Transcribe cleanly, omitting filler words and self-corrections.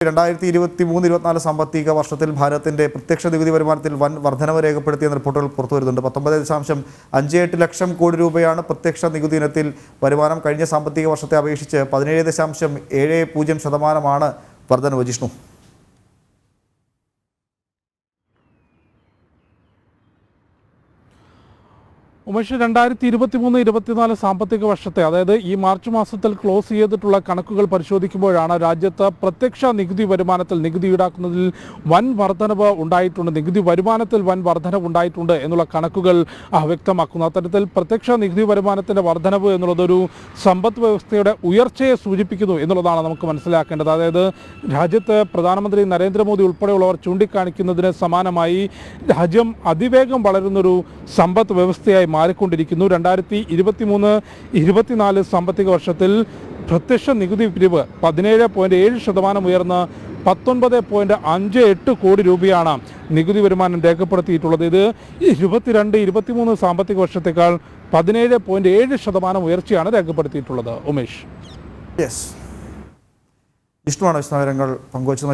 2023-24 സാമ്പത്തിക വർഷത്തിൽ ഭാരതത്തിന്റെ പ്രത്യക്ഷ നികുതി വരുമാനത്തിൽ വൻ വർധനവ് രേഖപ്പെടുത്തിയ റിപ്പോർട്ടുകൾ പുറത്തുവരുന്നുണ്ട്. 19.58 ലക്ഷം കോടി രൂപയാണ് പ്രത്യക്ഷ നികുതി ഇനത്തിൽ വരുമാനം. കഴിഞ്ഞ സാമ്പത്തിക വർഷത്തെ അപേക്ഷിച്ച് 17.70% വർധനവ്. ജിഷ്ണു, ഉമേഷ്, 2023-24 സാമ്പത്തിക വർഷത്തെ, അതായത് ഈ മാർച്ച് മാസത്തിൽ ക്ലോസ് ചെയ്തിട്ടുള്ള കണക്കുകൾ പരിശോധിക്കുമ്പോഴാണ് രാജ്യത്ത് പ്രത്യക്ഷ നികുതി വരുമാനത്തിൽ, നികുതി ഈടാക്കുന്നതിൽ വൻ വർധനവ് ഉണ്ടായിട്ടുണ്ട്, നികുതി വരുമാനത്തിൽ വൻ വർധനവ് ഉണ്ടായിട്ടുണ്ട് എന്നുള്ള കണക്കുകൾ വ്യക്തമാക്കുന്നു. അത്തരത്തിൽ പ്രത്യക്ഷ നികുതി വരുമാനത്തിൻ്റെ വർധനവ് എന്നുള്ളതൊരു സമ്പദ് വ്യവസ്ഥയുടെ ഉയർച്ചയെ സൂചിപ്പിക്കുന്നു എന്നുള്ളതാണ് നമുക്ക് മനസ്സിലാക്കേണ്ടത്. അതായത് രാജ്യത്ത് പ്രധാനമന്ത്രി നരേന്ദ്രമോദി ഉൾപ്പെടെയുള്ളവർ ചൂണ്ടിക്കാണിക്കുന്നതിന് സമാനമായി രാജ്യം അതിവേഗം വളരുന്നൊരു സമ്പദ് വ്യവസ്ഥയായി മാറിക്കൊണ്ടിരിക്കുന്നു. 2023-24 സാമ്പത്തിക വർഷത്തിൽ പ്രത്യക്ഷ നികുതി പിരിവ് 17.7% ഉയർന്ന് 19.58 കോടി രൂപയാണ് നികുതി വരുമാനം രേഖപ്പെടുത്തിയിട്ടുള്ളത്. ഇത് 22-23 സാമ്പത്തിക വർഷത്തേക്കാൾ 17.7% ഉയർച്ചയാണ് രേഖപ്പെടുത്തിയിട്ടുള്ളത്. ഉമേഷ്, ജിഷ്ണുവാണ് വിശദാംശങ്ങൾ പങ്കുവച്ചത്.